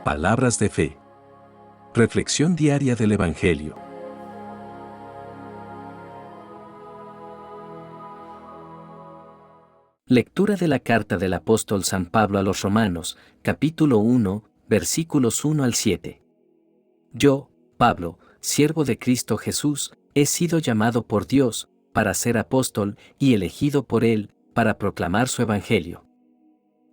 Palabras de fe. Reflexión diaria del Evangelio. Lectura de la carta del apóstol San Pablo a los Romanos, capítulo 1, versículos 1 al 7. Yo, Pablo, siervo de Cristo Jesús, he sido llamado por Dios para ser apóstol y elegido por Él para proclamar su Evangelio.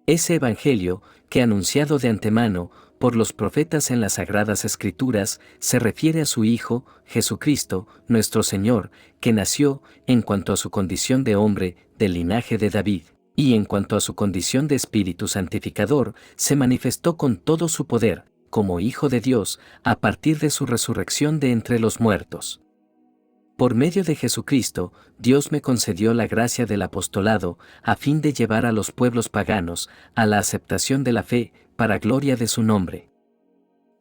Ese Evangelio, que anunciado de antemano por los profetas en las Sagradas Escrituras, se refiere a su Hijo, Jesucristo, nuestro Señor, que nació, en cuanto a su condición de hombre, del linaje de David, y en cuanto a su condición de Espíritu Santificador, se manifestó con todo su poder, como Hijo de Dios, a partir de su resurrección de entre los muertos. Por medio de Jesucristo, Dios me concedió la gracia del apostolado, a fin de llevar a los pueblos paganos a la aceptación de la fe, para gloria de su nombre.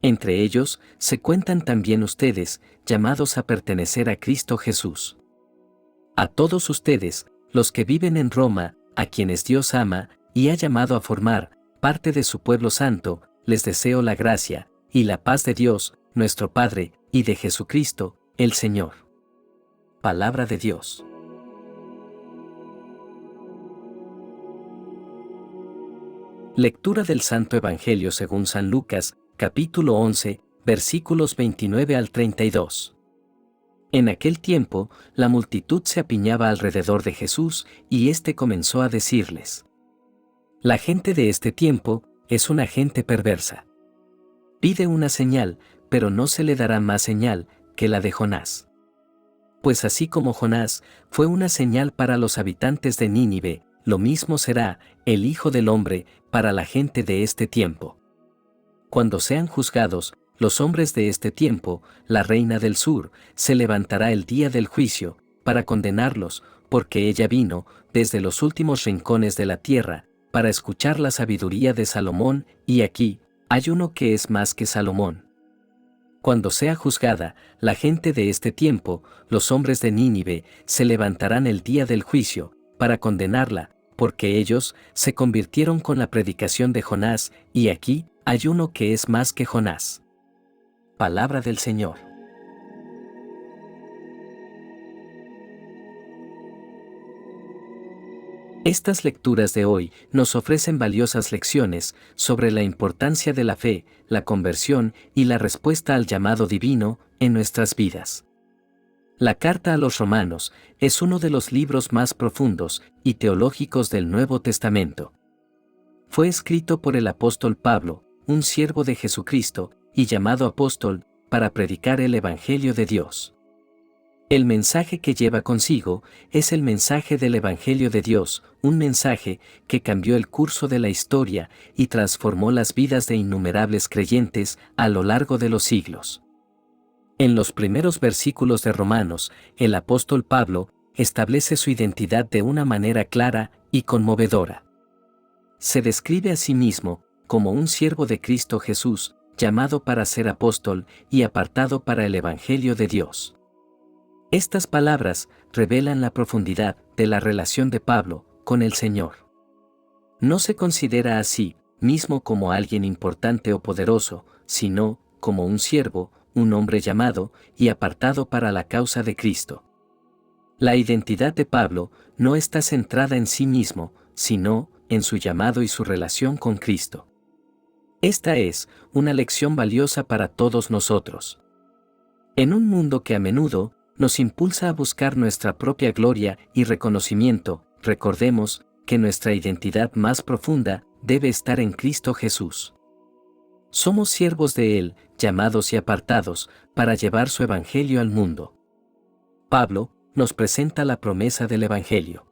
Entre ellos, se cuentan también ustedes, llamados a pertenecer a Cristo Jesús. A todos ustedes, los que viven en Roma, a quienes Dios ama, y ha llamado a formar parte de su pueblo santo, les deseo la gracia, y la paz de Dios, nuestro Padre, y de Jesucristo, el Señor. Palabra de Dios. Lectura del Santo Evangelio según San Lucas, capítulo 11, versículos 29 al 32. En aquel tiempo, la multitud se apiñaba alrededor de Jesús, y éste comenzó a decirles: La gente de este tiempo es una gente perversa. Pide una señal, pero no se le dará más señal que la de Jonás. Pues así como Jonás fue una señal para los habitantes de Nínive, lo mismo será el Hijo del Hombre para la gente de este tiempo. Cuando sean juzgados los hombres de este tiempo, la reina del sur se levantará el día del juicio para condenarlos, porque ella vino desde los últimos rincones de la tierra para escuchar la sabiduría de Salomón, y aquí hay uno que es más que Salomón. Cuando sea juzgada la gente de este tiempo, los hombres de Nínive se levantarán el día del juicio para condenarla, porque ellos se convirtieron con la predicación de Jonás, y aquí hay uno que es más que Jonás. Palabra del Señor. Estas lecturas de hoy nos ofrecen valiosas lecciones sobre la importancia de la fe, la conversión y la respuesta al llamado divino en nuestras vidas. La Carta a los Romanos es uno de los libros más profundos y teológicos del Nuevo Testamento. Fue escrito por el apóstol Pablo, un siervo de Jesucristo y llamado apóstol, para predicar el Evangelio de Dios. El mensaje que lleva consigo es el mensaje del Evangelio de Dios, un mensaje que cambió el curso de la historia y transformó las vidas de innumerables creyentes a lo largo de los siglos. En los primeros versículos de Romanos, el apóstol Pablo establece su identidad de una manera clara y conmovedora. Se describe a sí mismo como un siervo de Cristo Jesús, llamado para ser apóstol y apartado para el Evangelio de Dios. Estas palabras revelan la profundidad de la relación de Pablo con el Señor. No se considera a sí mismo como alguien importante o poderoso, sino como un siervo, un hombre llamado y apartado para la causa de Cristo. La identidad de Pablo no está centrada en sí mismo, sino en su llamado y su relación con Cristo. Esta es una lección valiosa para todos nosotros. En un mundo que a menudo nos impulsa a buscar nuestra propia gloria y reconocimiento, recordemos que nuestra identidad más profunda debe estar en Cristo Jesús. Somos siervos de Él, llamados y apartados, para llevar su Evangelio al mundo. Pablo nos presenta la promesa del Evangelio.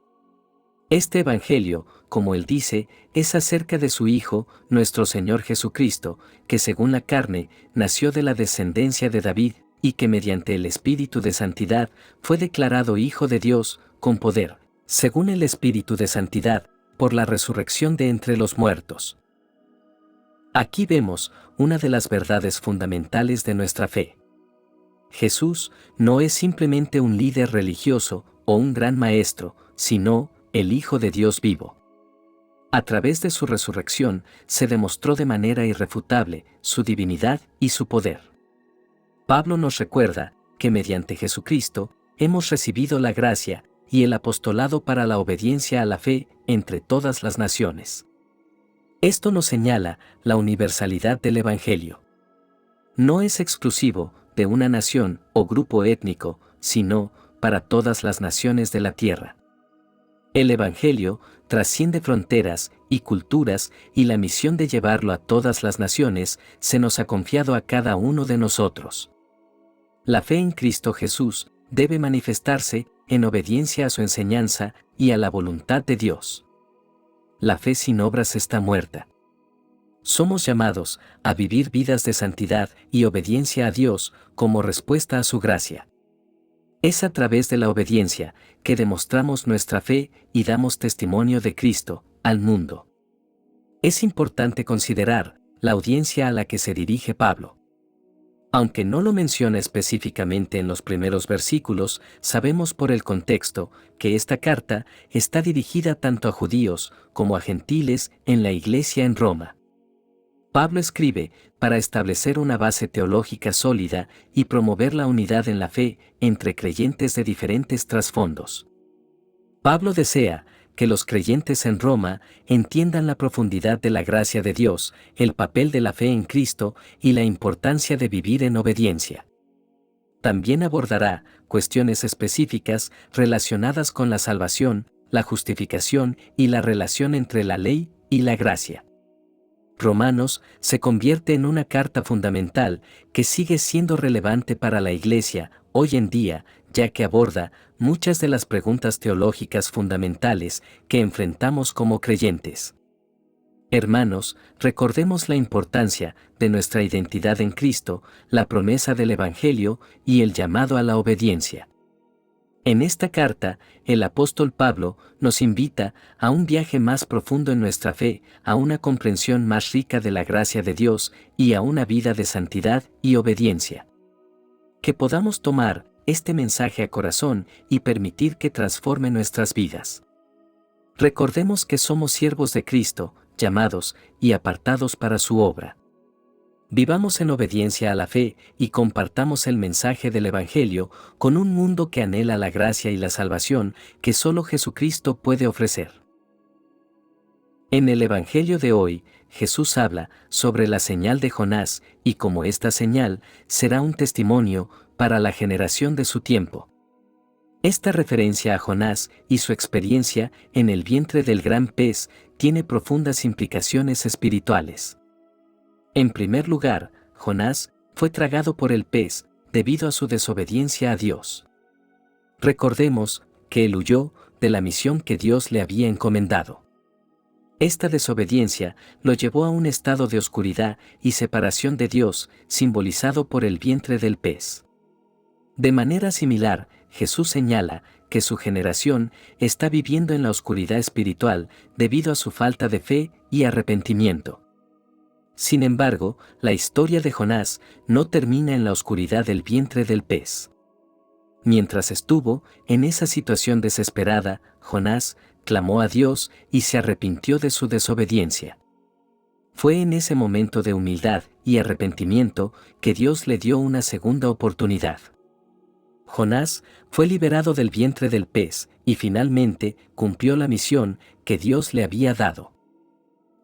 Este Evangelio, como él dice, es acerca de su Hijo, nuestro Señor Jesucristo, que según la carne, nació de la descendencia de David, y que mediante el Espíritu de Santidad fue declarado Hijo de Dios, con poder, según el Espíritu de Santidad, por la resurrección de entre los muertos. Aquí vemos una de las verdades fundamentales de nuestra fe. Jesús no es simplemente un líder religioso o un gran maestro, sino el Hijo de Dios vivo. A través de su resurrección se demostró de manera irrefutable su divinidad y su poder. Pablo nos recuerda que mediante Jesucristo hemos recibido la gracia y el apostolado para la obediencia a la fe entre todas las naciones. Esto nos señala la universalidad del Evangelio. No es exclusivo de una nación o grupo étnico, sino para todas las naciones de la tierra. El Evangelio trasciende fronteras y culturas, y la misión de llevarlo a todas las naciones se nos ha confiado a cada uno de nosotros. La fe en Cristo Jesús debe manifestarse en obediencia a su enseñanza y a la voluntad de Dios. La fe sin obras está muerta. Somos llamados a vivir vidas de santidad y obediencia a Dios como respuesta a su gracia. Es a través de la obediencia que demostramos nuestra fe y damos testimonio de Cristo al mundo. Es importante considerar la audiencia a la que se dirige Pablo. Aunque no lo menciona específicamente en los primeros versículos, sabemos por el contexto que esta carta está dirigida tanto a judíos como a gentiles en la iglesia en Roma. Pablo escribe para establecer una base teológica sólida y promover la unidad en la fe entre creyentes de diferentes trasfondos. Pablo desea que los creyentes en Roma entiendan la profundidad de la gracia de Dios, el papel de la fe en Cristo y la importancia de vivir en obediencia. También abordará cuestiones específicas relacionadas con la salvación, la justificación y la relación entre la ley y la gracia. Romanos se convierte en una carta fundamental que sigue siendo relevante para la Iglesia hoy en día, ya que aborda muchas de las preguntas teológicas fundamentales que enfrentamos como creyentes. Hermanos, recordemos la importancia de nuestra identidad en Cristo, la promesa del Evangelio y el llamado a la obediencia. En esta carta, el apóstol Pablo nos invita a un viaje más profundo en nuestra fe, a una comprensión más rica de la gracia de Dios y a una vida de santidad y obediencia. Que podamos tomar este mensaje a corazón y permitir que transforme nuestras vidas. Recordemos que somos siervos de Cristo, llamados y apartados para su obra. Vivamos en obediencia a la fe y compartamos el mensaje del Evangelio con un mundo que anhela la gracia y la salvación que solo Jesucristo puede ofrecer. En el Evangelio de hoy, Jesús habla sobre la señal de Jonás y cómo esta señal será un testimonio para la generación de su tiempo. Esta referencia a Jonás y su experiencia en el vientre del gran pez tiene profundas implicaciones espirituales. En primer lugar, Jonás fue tragado por el pez debido a su desobediencia a Dios. Recordemos que él huyó de la misión que Dios le había encomendado. Esta desobediencia lo llevó a un estado de oscuridad y separación de Dios, simbolizado por el vientre del pez. De manera similar, Jesús señala que su generación está viviendo en la oscuridad espiritual debido a su falta de fe y arrepentimiento. Sin embargo, la historia de Jonás no termina en la oscuridad del vientre del pez. Mientras estuvo en esa situación desesperada, Jonás clamó a Dios y se arrepintió de su desobediencia. Fue en ese momento de humildad y arrepentimiento que Dios le dio una segunda oportunidad. Jonás fue liberado del vientre del pez y finalmente cumplió la misión que Dios le había dado.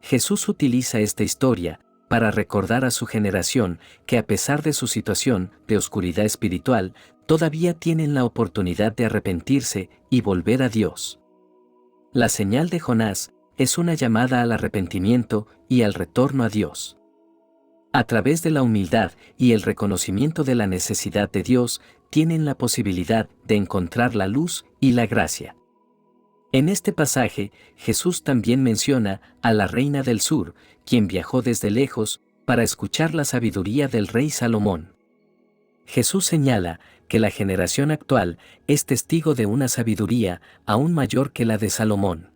Jesús utiliza esta historia para recordar a su generación que a pesar de su situación de oscuridad espiritual, todavía tienen la oportunidad de arrepentirse y volver a Dios. La señal de Jonás es una llamada al arrepentimiento y al retorno a Dios. A través de la humildad y el reconocimiento de la necesidad de Dios, tienen la posibilidad de encontrar la luz y la gracia. En este pasaje, Jesús también menciona a la reina del sur, quien viajó desde lejos para escuchar la sabiduría del rey Salomón. Jesús señala que la generación actual es testigo de una sabiduría aún mayor que la de Salomón.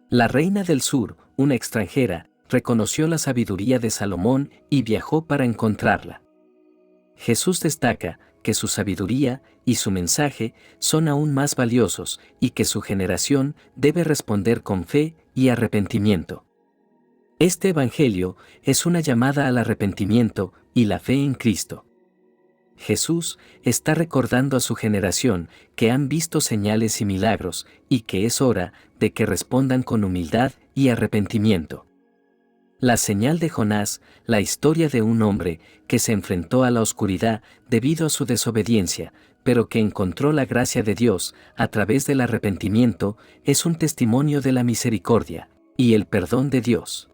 La reina del sur, una extranjera, reconoció la sabiduría de Salomón y viajó para encontrarla. Jesús destaca que su sabiduría y su mensaje son aún más valiosos y que su generación debe responder con fe y arrepentimiento. Este Evangelio es una llamada al arrepentimiento y la fe en Cristo. Jesús está recordando a su generación que han visto señales y milagros y que es hora de que respondan con humildad y arrepentimiento. La señal de Jonás, la historia de un hombre que se enfrentó a la oscuridad debido a su desobediencia, pero que encontró la gracia de Dios a través del arrepentimiento, es un testimonio de la misericordia y el perdón de Dios.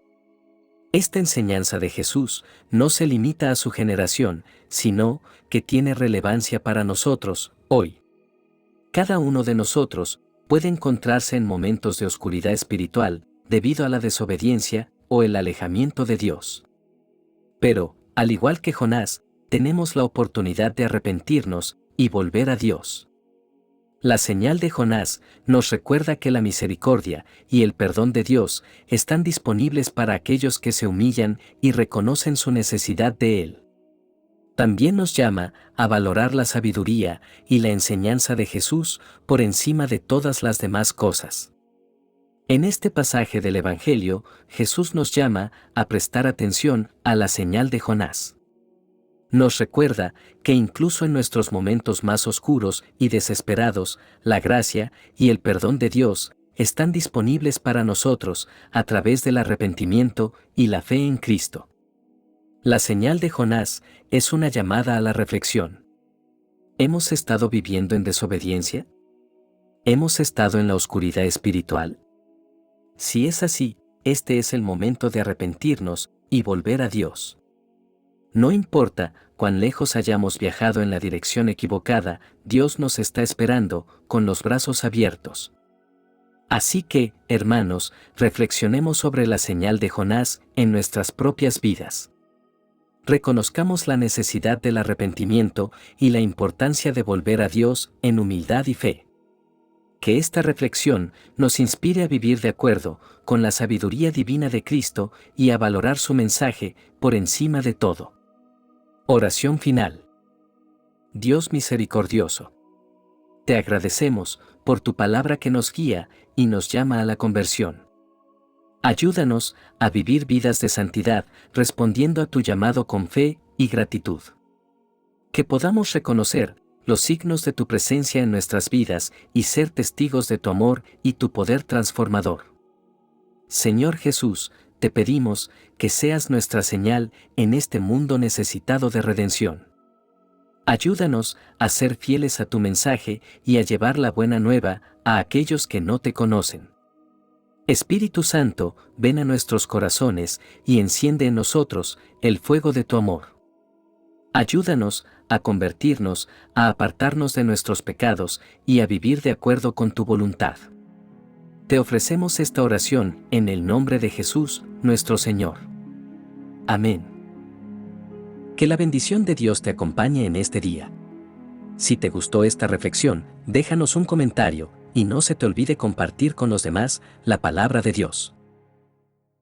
Esta enseñanza de Jesús no se limita a su generación, sino que tiene relevancia para nosotros, hoy. Cada uno de nosotros puede encontrarse en momentos de oscuridad espiritual, debido a la desobediencia o el alejamiento de Dios. Pero, al igual que Jonás, tenemos la oportunidad de arrepentirnos y volver a Dios. La señal de Jonás nos recuerda que la misericordia y el perdón de Dios están disponibles para aquellos que se humillan y reconocen su necesidad de Él. También nos llama a valorar la sabiduría y la enseñanza de Jesús por encima de todas las demás cosas. En este pasaje del Evangelio, Jesús nos llama a prestar atención a la señal de Jonás. Nos recuerda que incluso en nuestros momentos más oscuros y desesperados, la gracia y el perdón de Dios están disponibles para nosotros a través del arrepentimiento y la fe en Cristo. La señal de Jonás es una llamada a la reflexión. ¿Hemos estado viviendo en desobediencia? ¿Hemos estado en la oscuridad espiritual? Si es así, este es el momento de arrepentirnos y volver a Dios. No importa cuán lejos hayamos viajado en la dirección equivocada, Dios nos está esperando con los brazos abiertos. Así que, hermanos, reflexionemos sobre la señal de Jonás en nuestras propias vidas. Reconozcamos la necesidad del arrepentimiento y la importancia de volver a Dios en humildad y fe. Que esta reflexión nos inspire a vivir de acuerdo con la sabiduría divina de Cristo y a valorar su mensaje por encima de todo. Oración final. Dios misericordioso, te agradecemos por tu palabra que nos guía y nos llama a la conversión. Ayúdanos a vivir vidas de santidad respondiendo a tu llamado con fe y gratitud. Que podamos reconocer los signos de tu presencia en nuestras vidas y ser testigos de tu amor y tu poder transformador. Señor Jesús, te pedimos que seas nuestra señal en este mundo necesitado de redención. Ayúdanos a ser fieles a tu mensaje y a llevar la buena nueva a aquellos que no te conocen. Espíritu Santo, ven a nuestros corazones y enciende en nosotros el fuego de tu amor. Ayúdanos a convertirnos, a apartarnos de nuestros pecados y a vivir de acuerdo con tu voluntad. Te ofrecemos esta oración en el nombre de Jesús, nuestro Señor. Amén. Que la bendición de Dios te acompañe en este día. Si te gustó esta reflexión, déjanos un comentario y no se te olvide compartir con los demás la palabra de Dios.